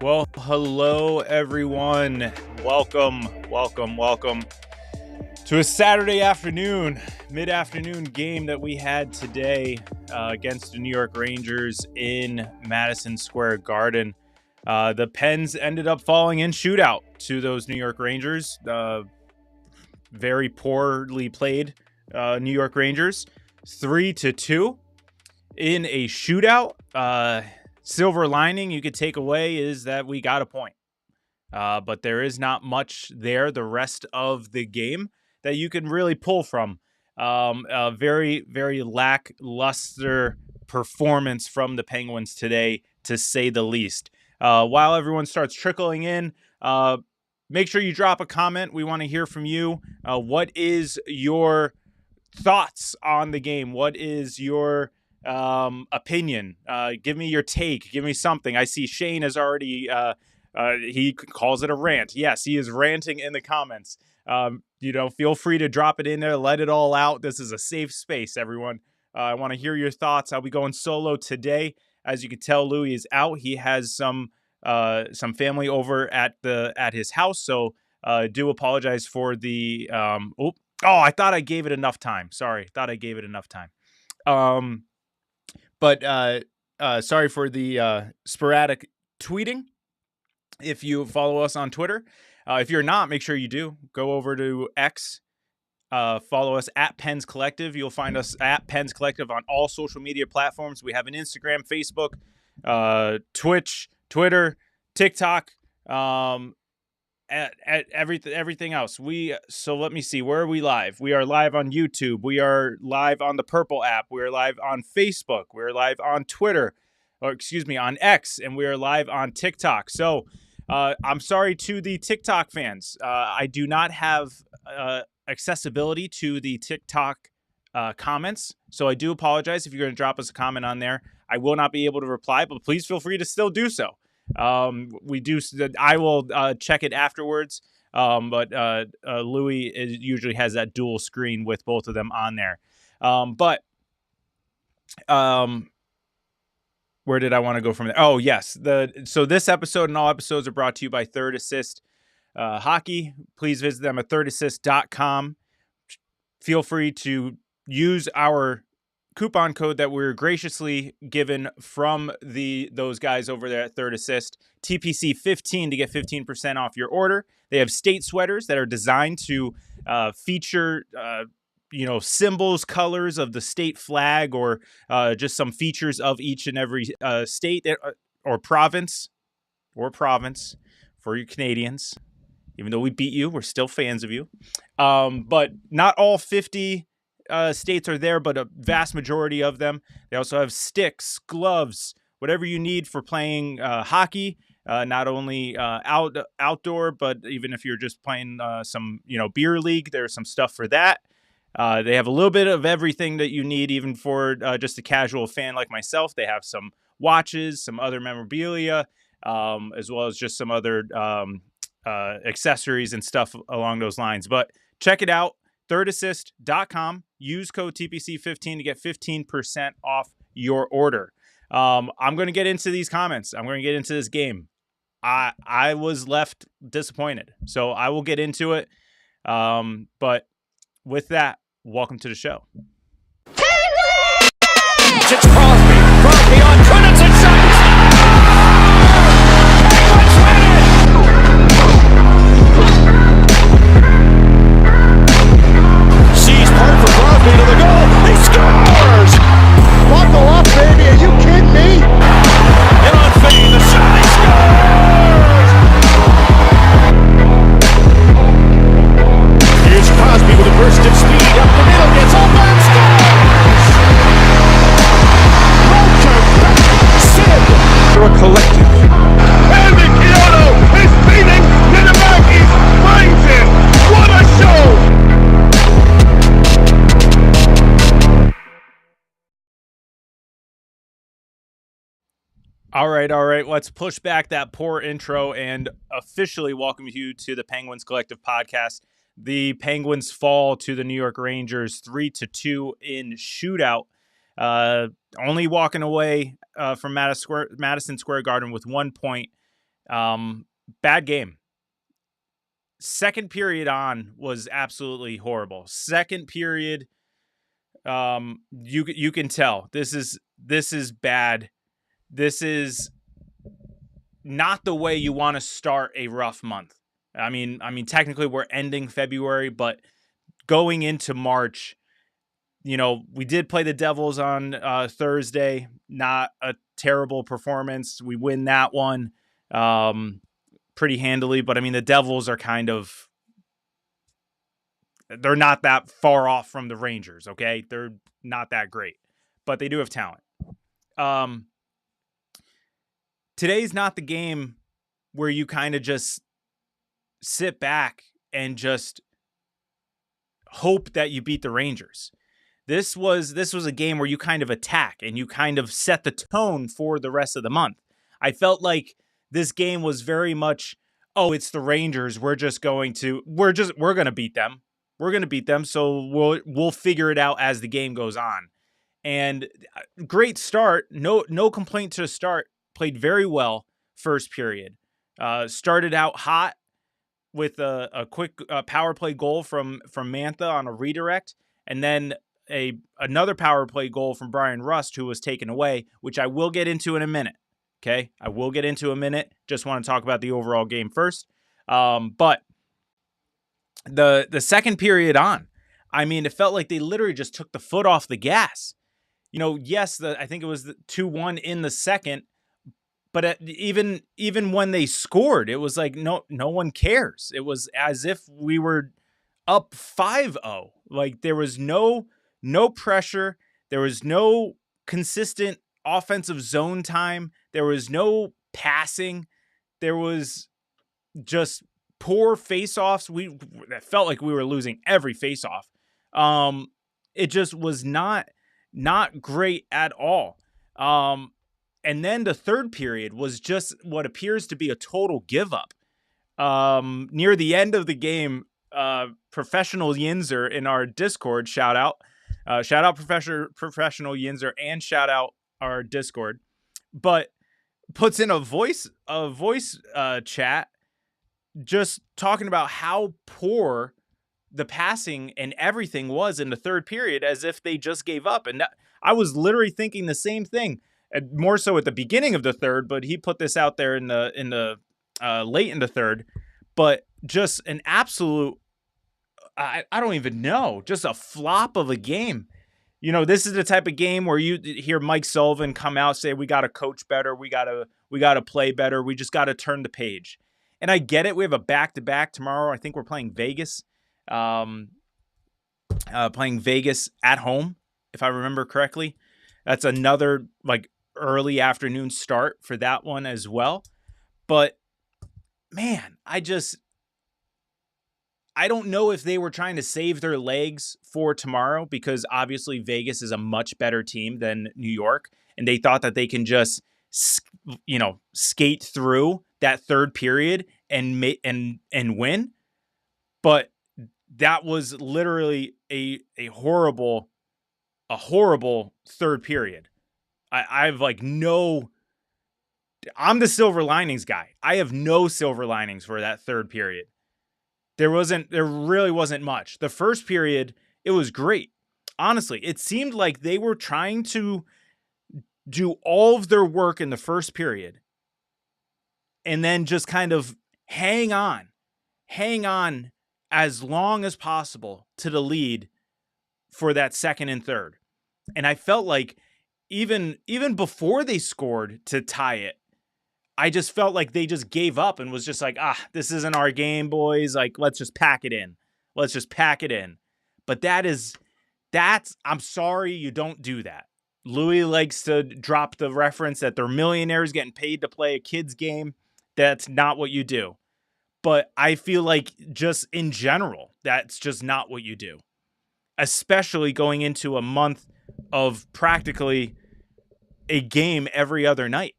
Well, hello everyone. Welcome to a Saturday afternoon, mid-afternoon game that we had today against the New York Rangers in Madison Square Garden. The Pens ended up falling in shootout to those New York Rangers. Very poorly played New York Rangers, 3-2 in a shootout. Silver lining you could take away is that we got a point. But there is not much there the rest of the game that you can really pull from. A very, very lackluster performance from the Penguins today, to say the least. While everyone starts trickling in, make sure you drop a comment. We want to hear from you. What is your thoughts on the game? What is your opinion? Give me your take. Give me something. I see Shane has already he calls it a rant. Yes, he is ranting in the comments. Feel free to drop it in there. Let it all out. This is a safe space, everyone. I want to hear your thoughts. I'll be going solo today. As you can tell, Louis is out. He has some family over at his house. So do apologize for the I thought I gave it enough time. Sorry, thought I gave it enough time. But sorry for the sporadic tweeting. If you follow us on Twitter, if you're not, make sure you do. Go over to X, follow us at Pens Collective. You'll find us at Pens Collective on all social media platforms. We have an Instagram, Facebook, Twitch, Twitter, TikTok, at everything else. So let me see, where are we live? We are live on YouTube. We are live on the Purple app. We are live on Facebook. We are live on Twitter, on X, and we are live on TikTok. So I'm sorry to the TikTok fans. I do not have accessibility to the TikTok comments, so I do apologize if you're going to drop us a comment on there. I will not be able to reply, but please feel free to still do so. I will check it afterwards. But Louis usually has that dual screen with both of them on there. Where did I want to go from there? Oh, yes. So this episode and all episodes are brought to you by Third Assist Hockey. Please visit them at thirdassist.com. Feel free to use our coupon code that we're graciously given from those guys over there at Third Assist, TPC 15, to get 15% off your order. They have state sweaters that are designed to feature symbols, colors of the state flag, or just some features of each and every state or province for you Canadians. Even though we beat you, we're still fans of you. But not all 50 states are there, but a vast majority of them. They also have sticks, gloves, whatever you need for playing hockey. Not only outdoor, but even if you're just playing some beer league, there's some stuff for that. They have a little bit of everything that you need, even for just a casual fan like myself. They have some watches, some other memorabilia, as well as just some other accessories and stuff along those lines. But check it out, thirdassist.com. Use code TPC15 to get 15% off your order. I'm going to get into these comments. I'm going to get into this game. I was left disappointed, so I will get into it. But with that, welcome to the show. It's Crosby on Kunitz and shots! Penguins win it! Sees part for Crosby to the goal. He scores! Buckle up, baby. Are you kidding me? And on fade, the shot, he scores! Here's Crosby with a burst of speed up the middle, gets all back, scores! They're a collective. And Kyoto is beating Ninamaki's brains in! What a show! All right. Let's push back that poor intro and officially welcome you to the Penguins Collective podcast. The Penguins fall to the New York Rangers 3-2 in shootout. Only walking away from Madison Square Garden with 1 point. Bad game. Second period on was absolutely horrible. Second period, you can tell this is bad. This is not the way you want to start a rough month. I mean, technically we're ending February, but going into March, we did play the Devils on Thursday. Not a terrible performance. We win that one pretty handily, but I mean, the Devils are they're not that far off from the Rangers, okay? They're not that great, but they do have talent. Today's not the game where you kind of just sit back and just hope that you beat the Rangers. This was a game where you kind of attack and you kind of set the tone for the rest of the month. I felt like this game was very much, oh, it's the Rangers. We're going to beat them. We're going to beat them. So we'll figure it out as the game goes on. And great start. No complaint to start. Played very well first period. Started out hot with a quick power play goal from Mantha on a redirect, and then another power play goal from Brian Rust, who was taken away, which I will get into in a minute. Okay, I will get into a minute. Just want to talk about the overall game first. But the second period on, I mean, it felt like they literally just took the foot off the gas. Yes, I think it was 2-1 in the second, but even when they scored, it was like no one cares. It was as if we were up 5-0. Like there was no pressure. There was no consistent offensive zone time. There was no passing. There was just poor face-offs. It felt like we were losing every face-off. It just was not great at all. And then the third period was just what appears to be a total give up. Near the end of the game, Professional Yinzer in our Discord, shout out Professional Yinzer, and shout out our Discord, but puts in a voice chat just talking about how poor the passing and everything was in the third period, as if they just gave up. And I was literally thinking the same thing, more so at the beginning of the third, but he put this out there in the late in the third. But just an absolute, I don't even know, just a flop of a game. This is the type of game where you hear Mike Sullivan come out, say, we got to coach better. We got to play better. We just got to turn the page. And I get it. We have a back-to-back tomorrow. I think we're playing Vegas. Playing Vegas at home, if I remember correctly. That's another early afternoon start for that one as well. But man, I don't know if they were trying to save their legs for tomorrow, because obviously Vegas is a much better team than New York, and they thought that they can just skate through that third period and win. But that was literally a horrible third period. I'm the silver linings guy. I have no silver linings for that third period. There really wasn't much. The first period, it was great. Honestly, it seemed like they were trying to do all of their work in the first period and then just kind of hang on as long as possible to the lead for that second and third. And I felt like even before they scored to tie it, I just felt like they just gave up and was just like, this isn't our game, boys. Let's just pack it in. But I'm sorry, you don't do that. Louis likes to drop the reference that they're millionaires getting paid to play a kid's game. That's not what you do. But I feel like just in general, that's just not what you do. Especially going into a month of practically a game every other night.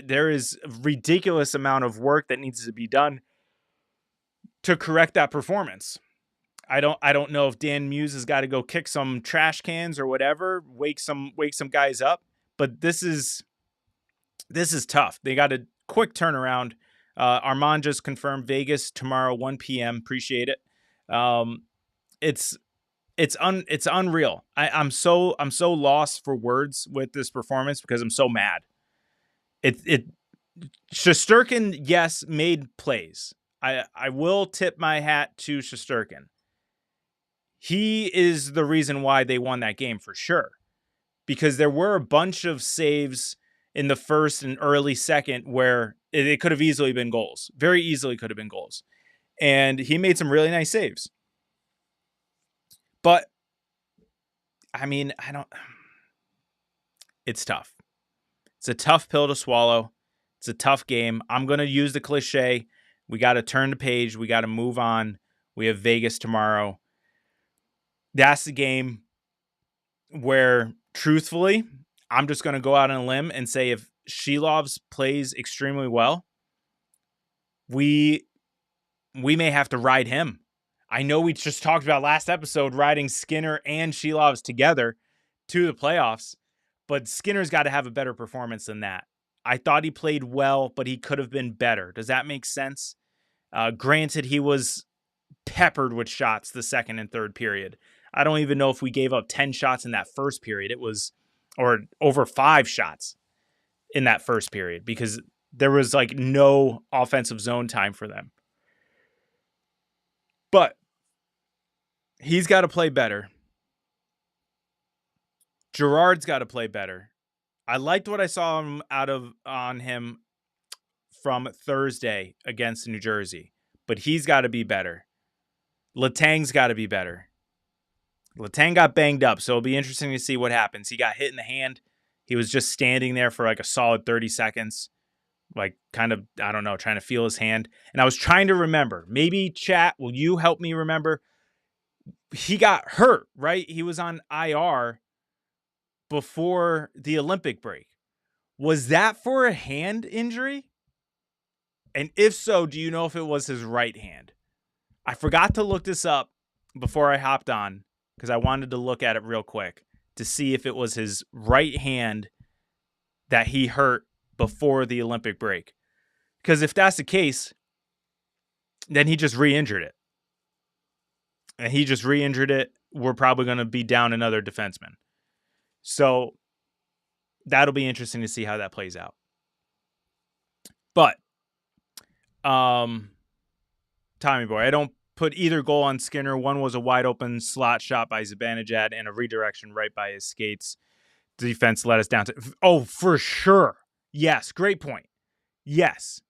There is a ridiculous amount of work that needs to be done to correct that performance. I don't know if Dan Muse has got to go kick some trash cans or whatever, wake some guys up, but this is tough. They got to quick turnaround. Armand just confirmed Vegas tomorrow, 1 p.m. Appreciate it. It's unreal. I'm so lost for words with this performance because I'm so mad. Shesterkin, yes, made plays. I will tip my hat to Shesterkin. He is the reason why they won that game for sure. Because there were a bunch of saves in the first and early second where it could have easily been goals. Very easily could have been goals. And he made some really nice saves. But, I mean, it's tough. It's a tough pill to swallow. It's a tough game. I'm going to use the cliche. We got to turn the page. We got to move on. We have Vegas tomorrow. That's the game where, truthfully, I'm just going to go out on a limb and say if Shilovs plays extremely well, we may have to ride him. I know we just talked about last episode riding Skinner and Shilovs together to the playoffs, but Skinner's got to have a better performance than that. I thought he played well, but he could have been better. Does that make sense? Granted, he was peppered with shots the second and third period. I don't even know if we gave up 10 shots in that first period. It was, or over 5 shots in that first period because there was like no offensive zone time for them. But he's got to play better. Gerard's got to play better. I liked what I saw on him from Thursday against New Jersey, but he's got to be better. Letang's got to be better. Letang got banged up, so it'll be interesting to see what happens. He got hit in the hand. He was just standing there for like a solid 30 seconds, like kind of, I don't know, trying to feel his hand. And I was trying to remember. Maybe chat, will you help me remember? He got hurt, right? He was on IR before the Olympic break. Was that for a hand injury? And if so, do you know if it was his right hand? I forgot to look this up before I hopped on because I wanted to look at it real quick to see if it was his right hand that he hurt before the Olympic break. Because if that's the case, then he just re-injured it. And he just re-injured it. We're probably going to be down another defenseman. So that'll be interesting to see how that plays out. But, Tommy boy, I don't put either goal on Skinner. One was a wide open slot shot by Zibanejad and a redirection right by his skates. Defense let us down to. Oh, for sure. Yes. Great point. Yes.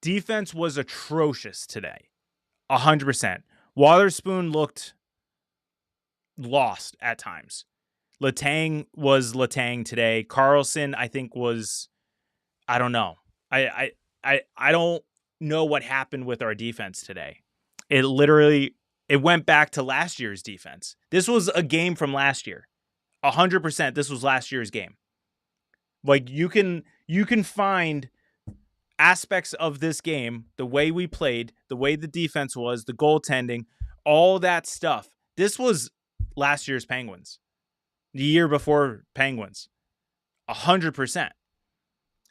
Defense was atrocious today. 100%. Wotherspoon looked lost at times. Letang was Letang today. Carlson, I think, was, I don't know. I don't know what happened with our defense today. It went back to last year's defense. This was a game from last year. 100%. This was last year's game. Like you can find aspects of this game, the way we played, the way the defense was, the goaltending, all that stuff. This was last year's Penguins. The year before Penguins. 100%.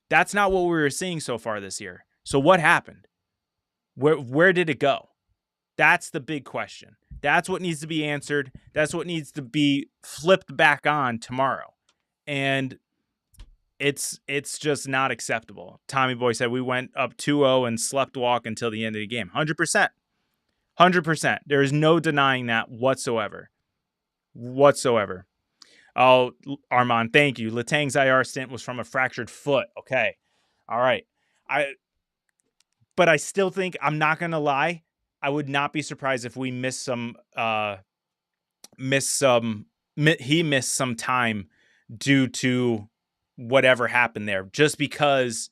That's not what we were seeing so far this year. So what happened? Where did it go? That's the big question. That's what needs to be answered. That's what needs to be flipped back on tomorrow. And it's just not acceptable. Tommy Boy said we went up 2-0 and slept walk until the end of the game. 100%. 100%. There is no denying that whatsoever. Oh, Armand, thank you. Letang's IR stint was from a fractured foot. Okay. All right. But I still think, I'm not going to lie, I would not be surprised if we he missed some time due to whatever happened there. Just because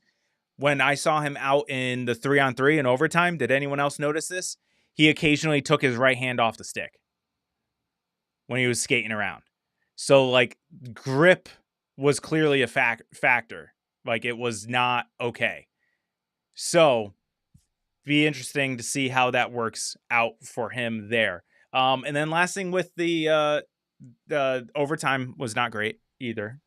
when I saw him out in the 3-on-3 in overtime, did anyone else notice this? He occasionally took his right hand off the stick when he was skating around. So, like, grip was clearly a factor. Like, it was not okay. So, be interesting to see how that works out for him there. And then last thing with the overtime was not great either.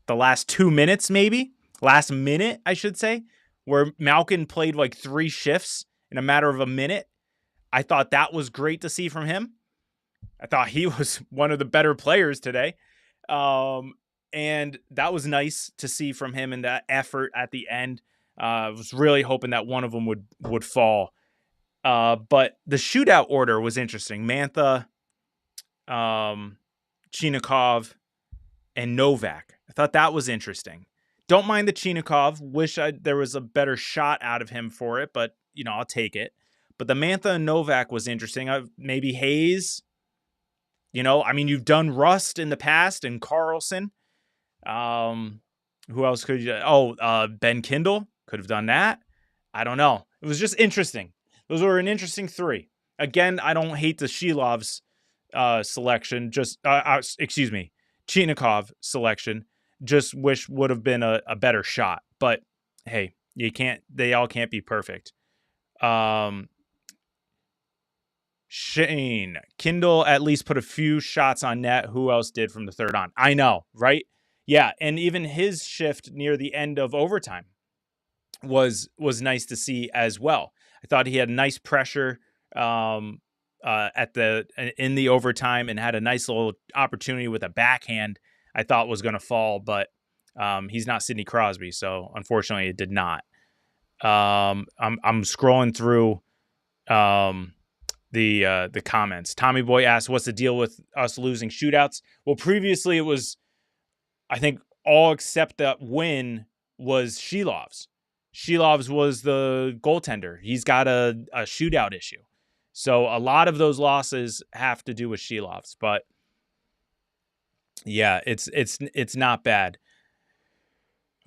The last 2 minutes, maybe? Last minute, I should say, where Malkin played like 3 shifts in a matter of a minute. I thought that was great to see from him. I thought he was one of the better players today. And that was nice to see from him and that effort at the end. I was really hoping that one of them would fall. But the shootout order was interesting. Mantha, Chinikov, and Novak. I thought that was interesting. Don't mind the Chinikov. Wish there was a better shot out of him for it, but, I'll take it. But the Mantha and Novak was interesting. Maybe Hayes. You've done Rust in the past and Carlson. Who else could you? Ben Kindle could have done that. I don't know. It was just interesting. Those were an interesting 3. Again, I don't hate the Shilov's selection. Chinikov selection. Just wish would have been a better shot. But hey, they all can't be perfect. Shane, Kindle at least put a few shots on net. Who else did from the third on? I know, right? Yeah, and even his shift near the end of overtime was nice to see as well. I thought he had nice pressure in the overtime and had a nice little opportunity with a backhand I thought was going to fall, but he's not Sidney Crosby, so unfortunately it did not. I'm scrolling through the comments. Tommy Boy asked, what's the deal with us losing shootouts? Well, previously it was, I think, all except that win was Shilov's. Shilov's was the goaltender. He's got a shootout issue. So a lot of those losses have to do with Shilov's. But yeah, it's not bad.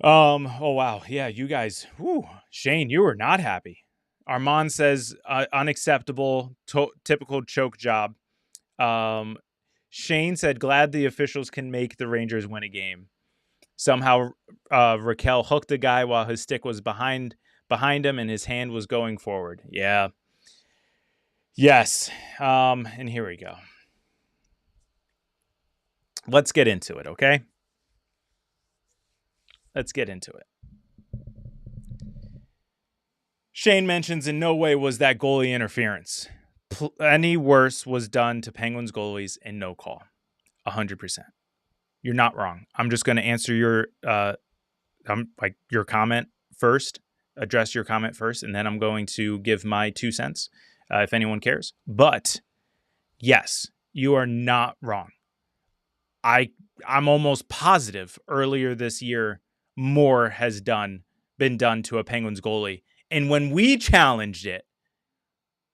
Oh, wow. Yeah, you guys. Whew, Shane, you were not happy. Armand says unacceptable, typical choke job. Shane said, glad the officials can make the Rangers win a game. Somehow Raquel hooked the guy while his stick was behind him and his hand was going forward. Yeah. Yes. And here we go. Let's get into it, okay? Let's get into it. Shane mentions in no way was that goalie interference. Any worse was done to Penguins goalies and no call. 100%. You're not wrong. I'm just going to answer your comment first, address your comment first, and then I'm going to give my 2 cents if anyone cares. But yes, you are not wrong. I'm almost positive earlier this year more has been done to a Penguins goalie. And when we challenged it,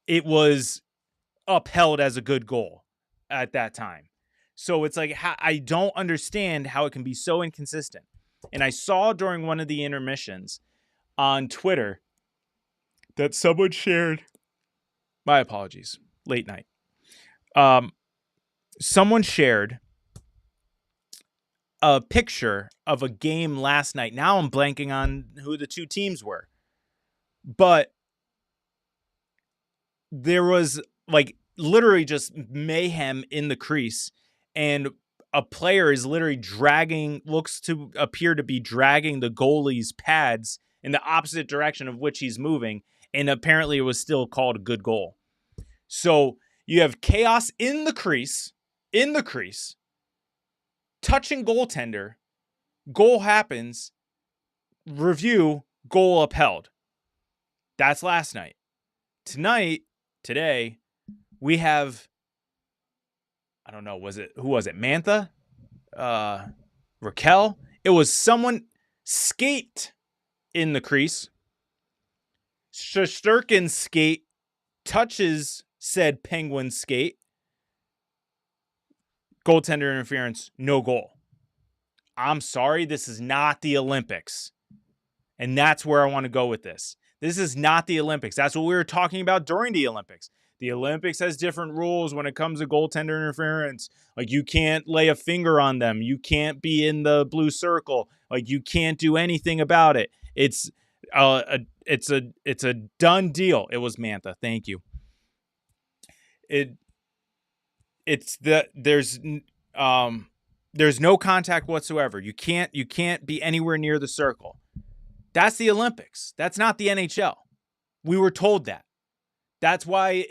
it was upheld as a good goal at that time. So it's like, I don't understand how it can be so inconsistent. And I saw during one of the intermissions on Twitter that someone shared, my apologies, late night. Someone shared a picture of a game last night. Now I'm blanking on who the 2 teams were. But there was like literally just mayhem in the crease, and a player is literally looks to appear to be dragging the goalie's pads in the opposite direction of which he's moving, and apparently it was still called a good goal. So you have chaos in the crease, touching goaltender, goal happens, review, goal upheld. That's last night. Today, we have, I don't know, who was it? Mantha? Raquel? It was someone skate in the crease. Shesterkin's skate touches said Penguin skate. Goaltender interference, no goal. I'm sorry, this is not the Olympics. And that's where I want to go with this. This is not the Olympics. That's what we were talking about during the Olympics. The Olympics has different rules when it comes to goaltender interference. Like, you can't lay a finger on them. You can't be in the blue circle. Like, you can't do anything about it. It's a done deal. It was Mantha. Thank you. There's no contact whatsoever. You can't be anywhere near the circle. That's the Olympics. That's not the NHL. We were told that. That's why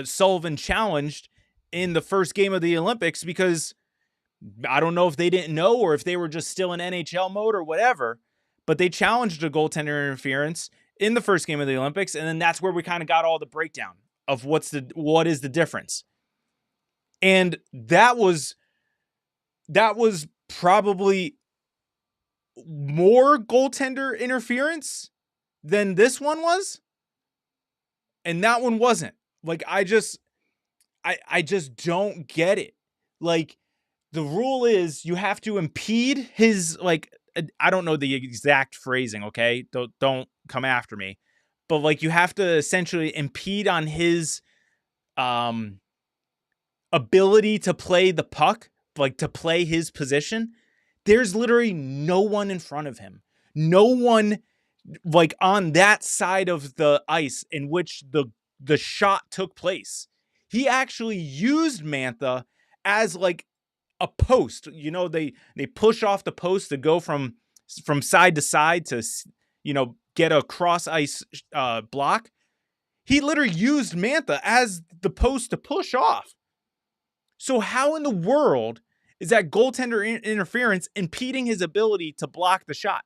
Sullivan challenged in the first game of the Olympics, because I don't know if they didn't know or if they were just still in NHL mode or whatever, but they challenged a goaltender interference in the first game of the Olympics, and then that's where we kind of got all the breakdown of what is the difference. And that was probably more goaltender interference than this one was, and that one wasn't. Like, I just don't get it. Like, the rule is you have to impede his, like, I don't know the exact phrasing, okay? Don't come after me. But, like, you have to essentially impede on his ability to play the puck, like to play his position. There's literally no one in front of him. No one, like, on that side of the ice in which the shot took place. He actually used Mantha as, like, a post. You know, they push off the post to go from side to side to, you know, get a cross ice block. He literally used Mantha as the post to push off. So how in the world is that goaltender interference impeding his ability to block the shot?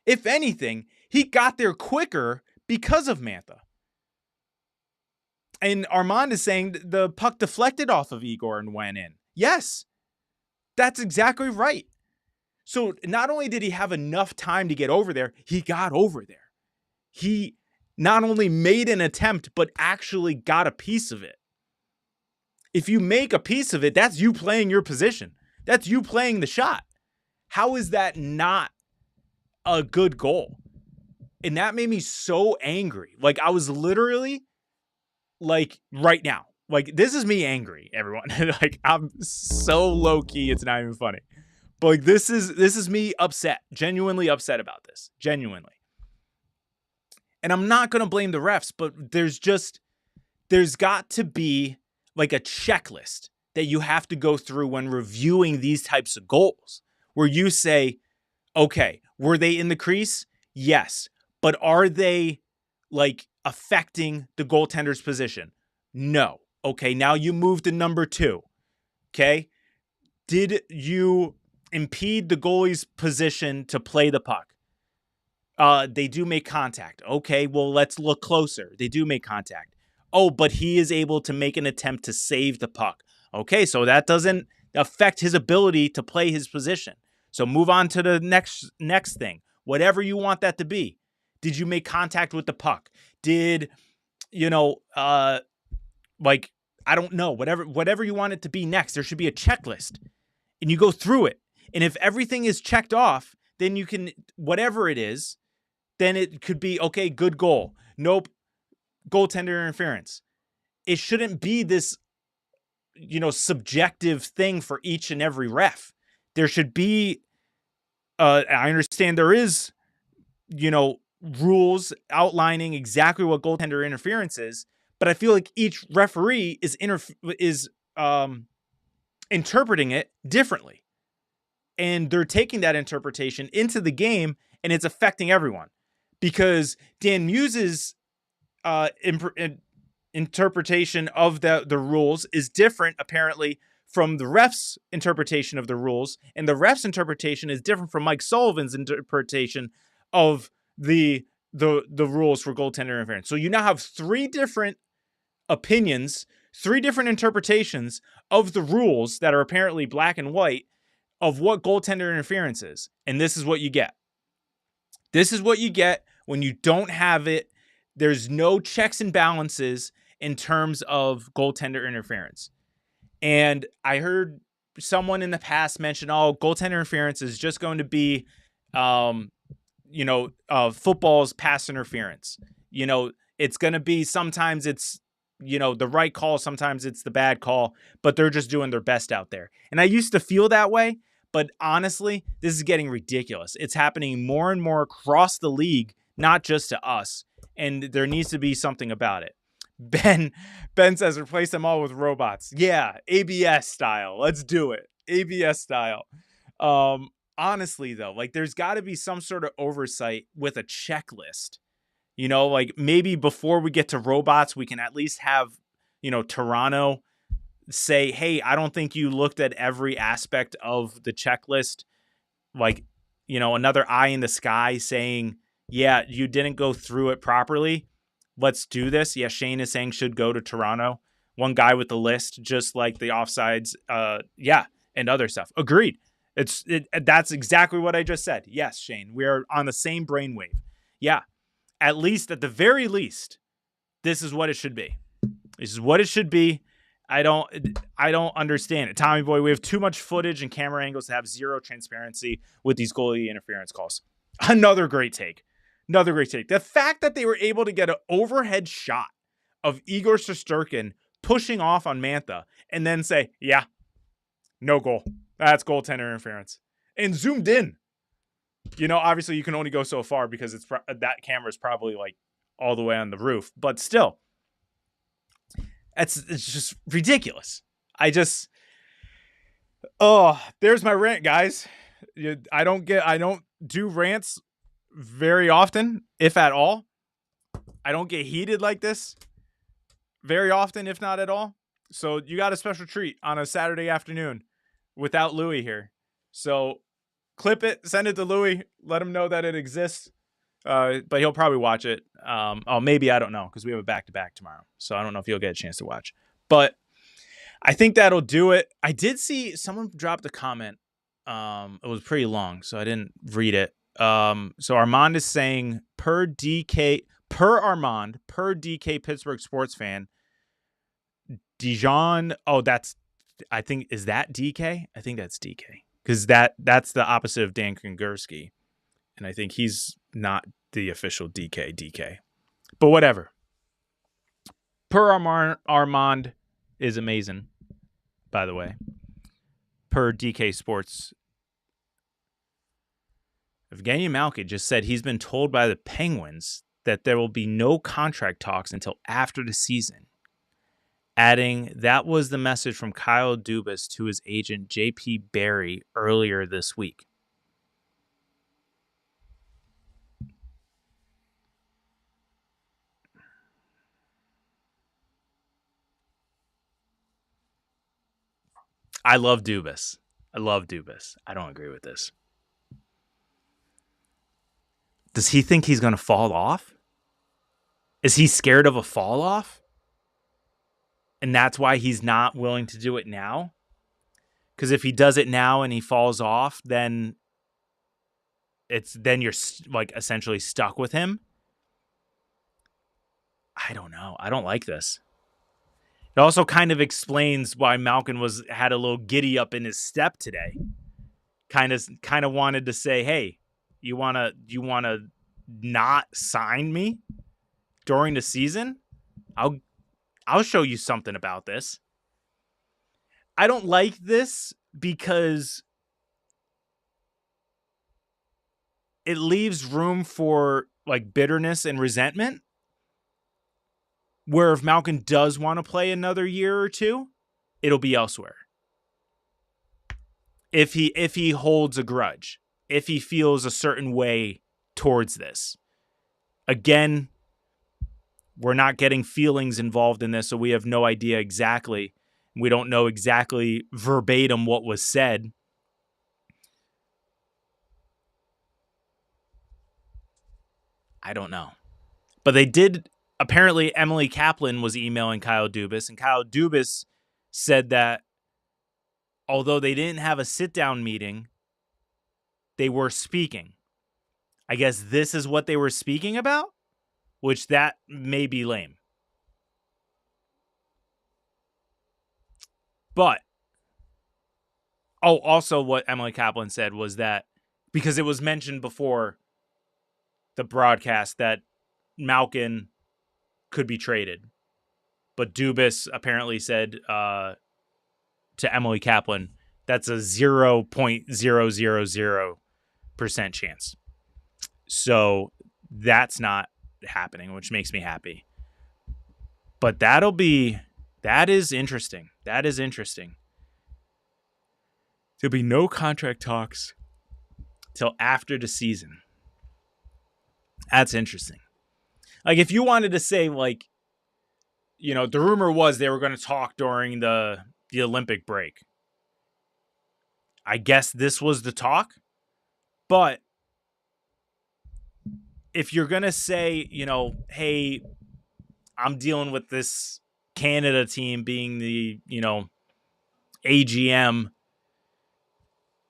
If anything, he got there quicker because of Mantha. And Armand is saying the puck deflected off of Igor and went in. Yes, that's exactly right. So not only did he have enough time to get over there, he got over there. He not only made an attempt, but actually got a piece of it. If you make a piece of it, that's you playing your position. That's you playing the shot. How is that not a good goal? And that made me so angry. Like, I was literally, like, right now. Like, this is me angry, everyone. Like, I'm so low key, it's not even funny. But, like, this is me upset. Genuinely upset about this. Genuinely. And I'm not going to blame the refs, but there's got to be, like, a checklist that you have to go through when reviewing these types of goals, where you say, okay, were they in the crease? Yes. But are they, like, affecting the goaltender's position? No. Okay, now you move to number 2. Okay? Did you impede the goalie's position to play the puck? They do make contact. Okay, well, let's look closer. They do make contact. Oh, but he is able to make an attempt to save the puck. Okay, so that doesn't affect his ability to play his position. So move on to the next thing. Whatever you want that to be. Did you make contact with the puck? Did, like, I don't know, whatever you want it to be next, there should be a checklist. And you go through it. And if everything is checked off, then you can, whatever it is, then it could be, okay, good goal. Nope, goaltender interference. It shouldn't be this, subjective thing for each and every ref. There should be, I understand there is, rules outlining exactly what goaltender interference is, but I feel like each referee is interpreting it differently. And they're taking that interpretation into the game, and it's affecting everyone. Because Dan Muse's interpretation of the rules is different, apparently, from the ref's interpretation of the rules, and the ref's interpretation is different from Mike Sullivan's interpretation of the rules for goaltender interference. So you now have 3 different opinions, 3 different interpretations of the rules that are apparently black and white of what goaltender interference is. And this is what you get. This is what you get when you don't have it. There's no checks and balances in terms of goaltender interference. And I heard someone in the past mention, goaltender interference is just going to be, football's pass interference. It's going to be, sometimes it's, the right call, sometimes it's the bad call, but they're just doing their best out there. And I used to feel that way, but honestly, this is getting ridiculous. It's happening more and more across the league, not just to us. And there needs to be something about it. Ben says, replace them all with robots. Yeah, ABS style. Let's do it. ABS style. honestly, though, like there's got to be some sort of oversight with a checklist. You know, like maybe before we get to robots, we can at least have, Toronto say, hey, I don't think you looked at every aspect of the checklist. Like, another eye in the sky saying, yeah, you didn't go through it properly. Let's do this. Yeah, Shane is saying should go to Toronto. One guy with the list, just like the offsides. And other stuff. Agreed. That's exactly what I just said. Yes, Shane, we are on the same brainwave. Yeah, at the very least, this is what it should be. This is what it should be. I don't understand it. Tommy Boy, we have too much footage and camera angles to have zero transparency with these goalie interference calls. Another great take. The fact that they were able to get an overhead shot of Igor Shesterkin pushing off on Mantha and then say, yeah, no goal. That's goaltender interference. And zoomed in. Obviously you can only go so far because that camera is probably like all the way on the roof. But still, it's just ridiculous. There's my rant, guys. I don't do rants very often, if at all. I don't get heated like this very often, if not at all. So you got a special treat on a Saturday afternoon without Louis here. So clip it, send it to Louis, let him know that it exists. But he'll probably watch it. Maybe, I don't know, because we have a back-to-back tomorrow. So I don't know if he'll get a chance to watch. But I think that'll do it. I did see someone dropped a comment. It was pretty long, so I didn't read it. So Armand is saying, per DK Pittsburgh sports fan, Dijon. Oh, is that DK? I think that's DK. Because that's the opposite of Dan Kringursky. And I think he's not the official DK. But whatever. Per Armand is amazing, by the way. Per DK Sports. Evgeny Malkin just said he's been told by the Penguins that there will be no contract talks until after the season. Adding, that was the message from Kyle Dubas to his agent J.P. Barry earlier this week. I love Dubas. I don't agree with this. Does he think he's going to fall off? Is he scared of a fall off? And that's why he's not willing to do it now? Because if he does it now and he falls off, then you're like essentially stuck with him. I don't know. I don't like this. It also kind of explains why Malkin had a little giddy up in his step today. Kind of wanted to say, "Hey, you wanna not sign me during the season? I'll show you something about this." I don't like this because it leaves room for like bitterness and resentment. Where if Malkin does want to play another year or two, it'll be elsewhere. If he holds a grudge, if he feels a certain way towards this. Again, we're not getting feelings involved in this, so we have no idea exactly. We don't know exactly verbatim what was said. I don't know. But they did. Apparently, Emily Kaplan was emailing Kyle Dubas, and Kyle Dubas said that although they didn't have a sit-down meeting, they were speaking. I guess this is what they were speaking about, which that may be lame. But, also what Emily Kaplan said was that because it was mentioned before the broadcast that Malkin could be traded. But Dubas apparently said to Emily Kaplan, that's a 0.000% chance. So that's not happening, which makes me happy. But that is interesting. There'll be no contract talks till after the season. That's interesting. Like, if you wanted to say, like, you know, the rumor was they were going to talk during the Olympic break. I guess this was the talk. But if you're going to say, you know, hey, I'm dealing with this Canada team being the, you know, AGM,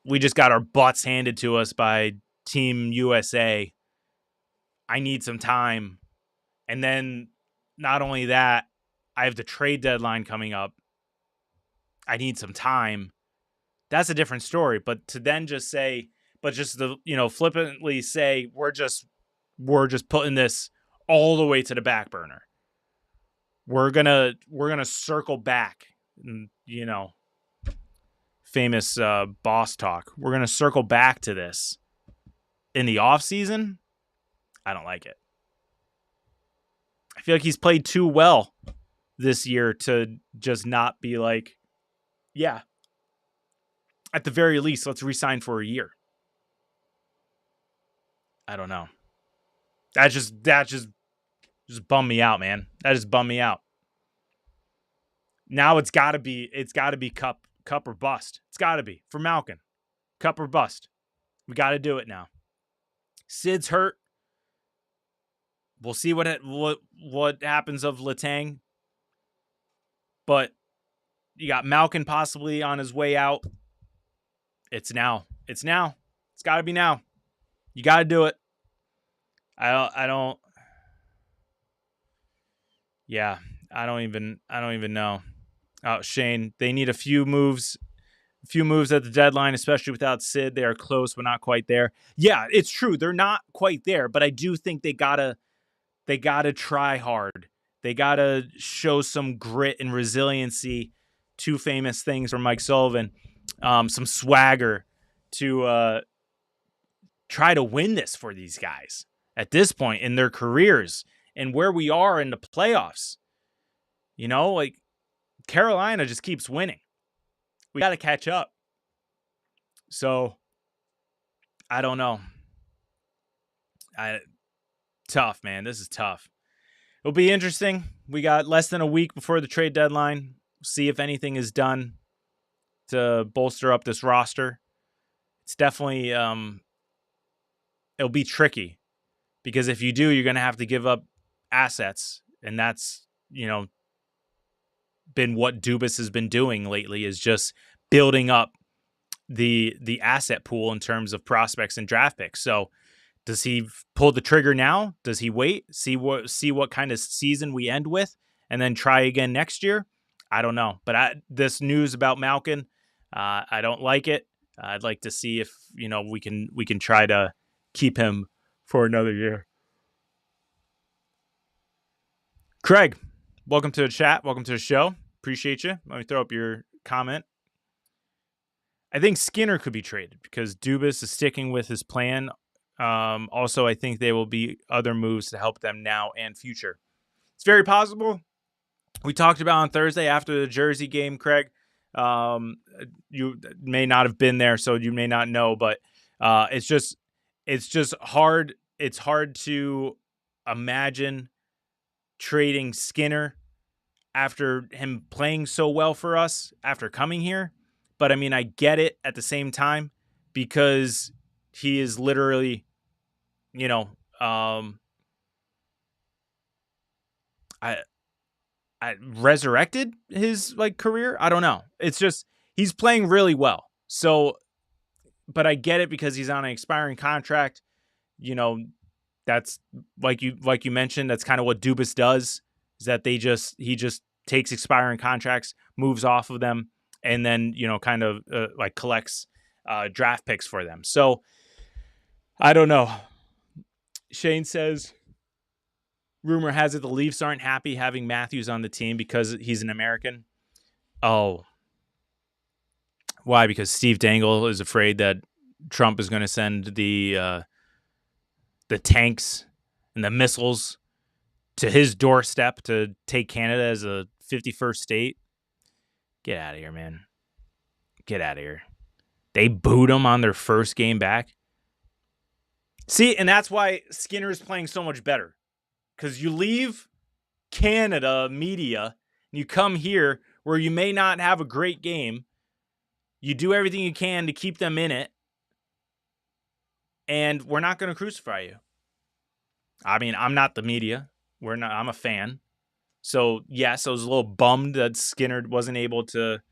we just got our butts handed to us by Team USA. I need some time. And then not only that, I have the trade deadline coming up. I need some time. That's a different story. But to then just say, but just the, you know, flippantly say, we're just putting this all the way to the back burner. We're gonna circle back, you know, famous boss talk. We're gonna circle back to this in the off season. I don't like it. I feel like he's played too well this year to just not be like, yeah, at the very least, let's re-sign for a year. I don't know. That just bummed me out, man. That just bummed me out. Now it's gotta be cup or bust. It's gotta be for Malkin. Cup or bust. We gotta do it now. Sid's hurt. We'll see what happens of Letang. But you got Malkin possibly on his way out. It's now. It's now. It's got to be now. You got to do it. I don't. Yeah, I don't even know. Oh, Shane, they need a few moves at the deadline, especially without Sid. They are close, but not quite there. Yeah, it's true. They're not quite there, but I do think they gotta try hard. They gotta show some grit and resiliency. Two famous things from Mike Sullivan. Some swagger to try to win this for these guys at this point in their careers and where we are in the playoffs. You know, like Carolina just keeps winning. We got to catch up. So I don't know. Tough, man. This is tough. It'll be interesting. We got less than a week before the trade deadline. See if anything is done to bolster up this roster. It's definitely it'll be tricky because if you do, you're going to have to give up assets, and that's, you know, been what Dubas has been doing lately, is just building up the asset pool in terms of prospects and draft picks. So does he pull the trigger now? Does he wait, see what kind of season we end with, and then try again next year? I don't know. But this news about Malkin, I don't like it. I'd like to see if, you know, we can try to keep him for another year. Craig, welcome to the chat. Welcome to the show. Appreciate you. Let me throw up your comment. I think Skinner could be traded because Dubas is sticking with his plan. Also, I think there will be other moves to help them now and future. It's very possible. We talked about on Thursday after the Jersey game, Craig. You may not have been there, so you may not know, but it's just hard. It's hard to imagine trading Skinner after him playing so well for us after coming here. But I mean, I get it at the same time because he is literally, you know, I resurrected his like career. I don't know. It's just he's playing really well. So, but I get it because he's on an expiring contract. You know, that's like you mentioned. That's kind of what Dubas does. Is that he just takes expiring contracts, moves off of them, and then, you know, kind of like collects draft picks for them. So I don't know. Shane says, rumor has it the Leafs aren't happy having Matthews on the team because he's an American. Oh. Why? Because Steve Dangle is afraid that Trump is going to send the tanks and the missiles to his doorstep to take Canada as a 51st state. Get out of here, man. Get out of here. They booed him on their first game back. See, and that's why Skinner's playing so much better. Because you leave Canada media and you come here where you may not have a great game. You do everything you can to keep them in it. And we're not going to crucify you. I mean, I'm not the media. I'm a fan. So, yes, I was a little bummed that Skinner wasn't able to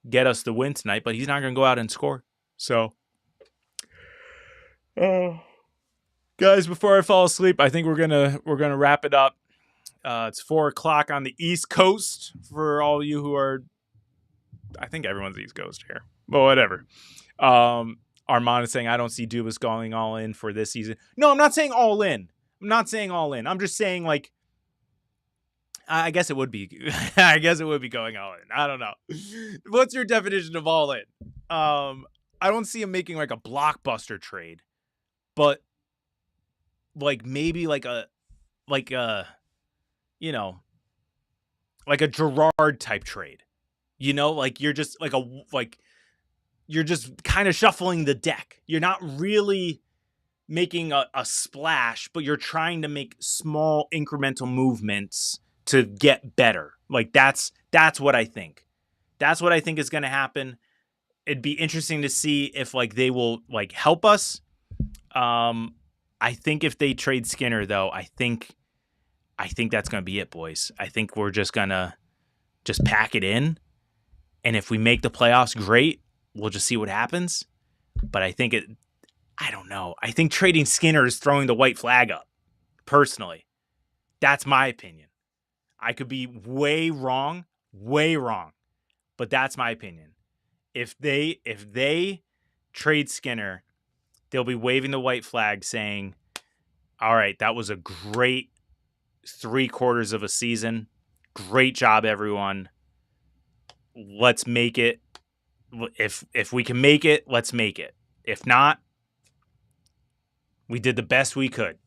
get us the win tonight, but he's not going to go out and score. So, guys, before I fall asleep, I think we're gonna wrap it up. It's 4:00 on the East Coast for all of you who are. I think everyone's East Coast here, but whatever. Armand is saying I don't see Dubas going all in for this season. No, I'm not saying all in. I'm just saying like. I guess it would be. I guess it would be going all in. I don't know. What's your definition of all in? I don't see him making like a blockbuster trade, but like maybe like a Gerard type trade. Like you're just you're just kind of shuffling the deck. You're not really making a splash, but you're trying to make small incremental movements to get better. Like that's what I think. That's what I think is going to happen. It'd be interesting to see if like they will like help us. I think if they trade Skinner though, I think that's going to be it, boys. I think we're just going to just pack it in. And if we make the playoffs, great. We'll just see what happens. But I don't know. I think trading Skinner is throwing the white flag up. Personally, that's my opinion. I could be way wrong, but that's my opinion. If they trade Skinner, they'll be waving the white flag saying, all right, that was a great 3/4 of a season. Great job, everyone. Let's make it. If we can make it, let's make it. If not, we did the best we could.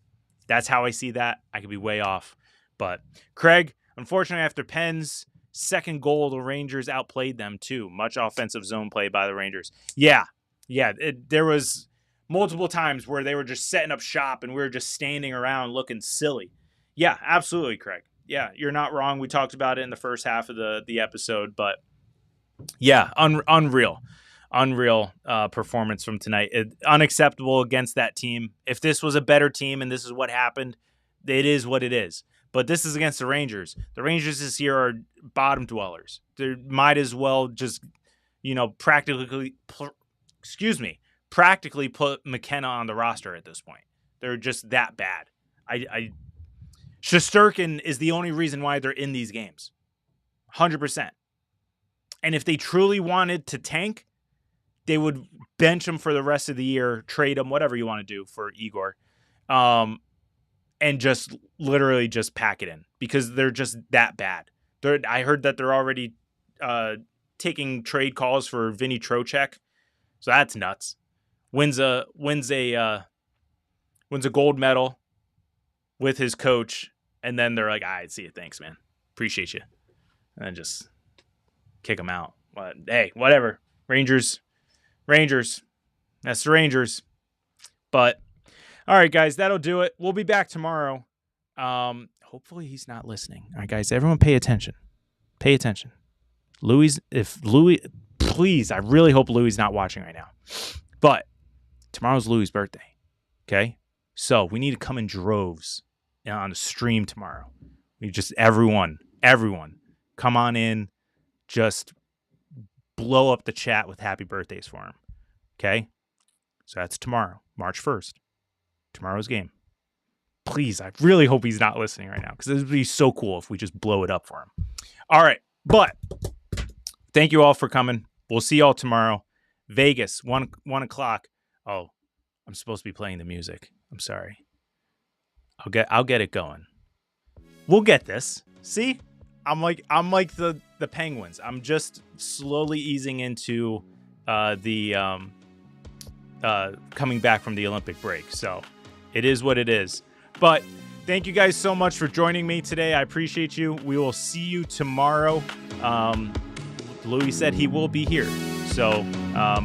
That's how I see that. I could be way off. But Craig, unfortunately, after Penn's second goal, the Rangers outplayed them too. Much offensive zone play by the Rangers. Yeah. There was multiple times where they were just setting up shop and we were just standing around looking silly. Yeah, absolutely, Craig. Yeah, you're not wrong. We talked about it in the first half of the episode, but yeah, unreal performance from tonight. Unacceptable against that team. If this was a better team and this is what happened, it is what it is. But this is against the Rangers. The Rangers this year are bottom dwellers. They might as well just, practically put McKenna on the roster at this point. They're just that bad. Shesterkin is the only reason why they're in these games. 100%. And if they truly wanted to tank, they would bench him for the rest of the year, trade him, whatever you want to do for Igor. And just literally just pack it in because they're just that bad. I heard that they're already taking trade calls for Vinny Trocheck, so that's nuts. Wins a gold medal with his coach, and then they're like, "All right, see you, thanks, man, appreciate you," and then just kick him out. But hey, whatever. Rangers, that's the Rangers. But. All right, guys, that'll do it. We'll be back tomorrow. Hopefully he's not listening. All right, guys, everyone pay attention. Pay attention. Please, I really hope Louis not watching right now. But tomorrow's Louis' birthday, okay? So we need to come in droves on the stream tomorrow. We just, everyone, come on in. Just blow up the chat with happy birthdays for him, okay? So that's tomorrow, March 1st. Tomorrow's game. Please, I really hope he's not listening right now because this would be so cool if we just blow it up for him. All right, but thank you all for coming. We'll see y'all tomorrow. Vegas, 1 o'clock. Oh, I'm supposed to be playing the music. I'm sorry. I'll get it going. We'll get this. See, I'm like the Penguins. I'm just slowly easing into the coming back from the Olympic break. So. It is what it is. But thank you guys so much for joining me today. I appreciate you. We will see you tomorrow. Louis said he will be here. So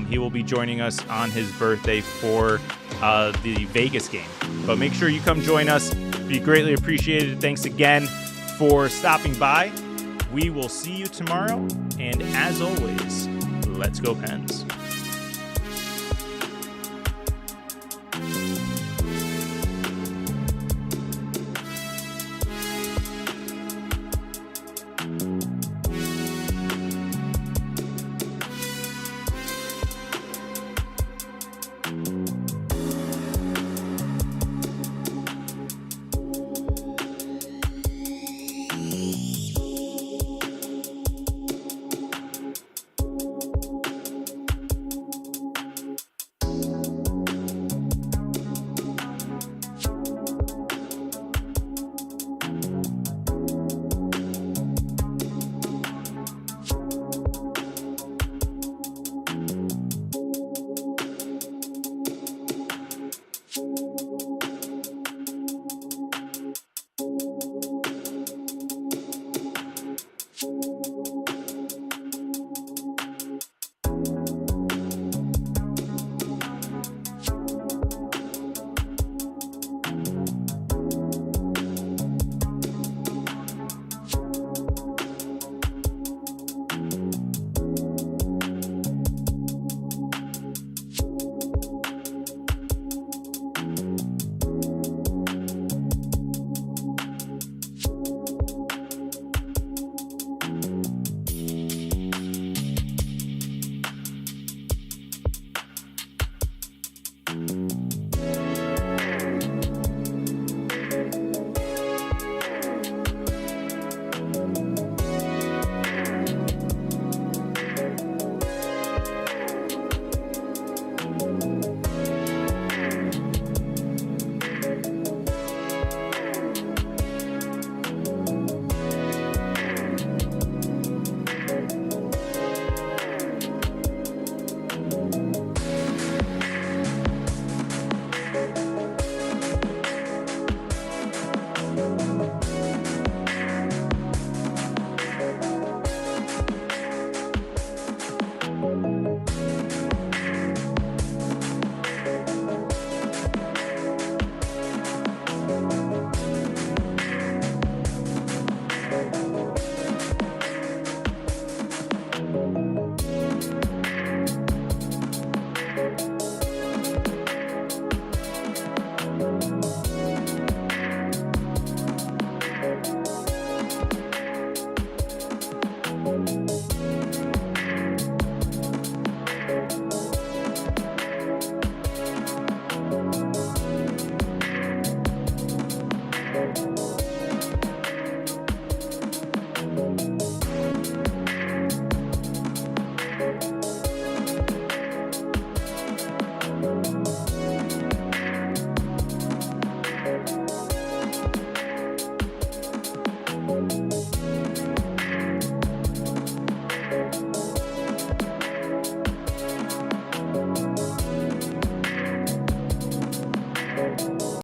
he will be joining us on his birthday for the Vegas game. But make sure you come join us. Be greatly appreciated. Thanks again for stopping by. We will see you tomorrow. And as always, let's go Pens.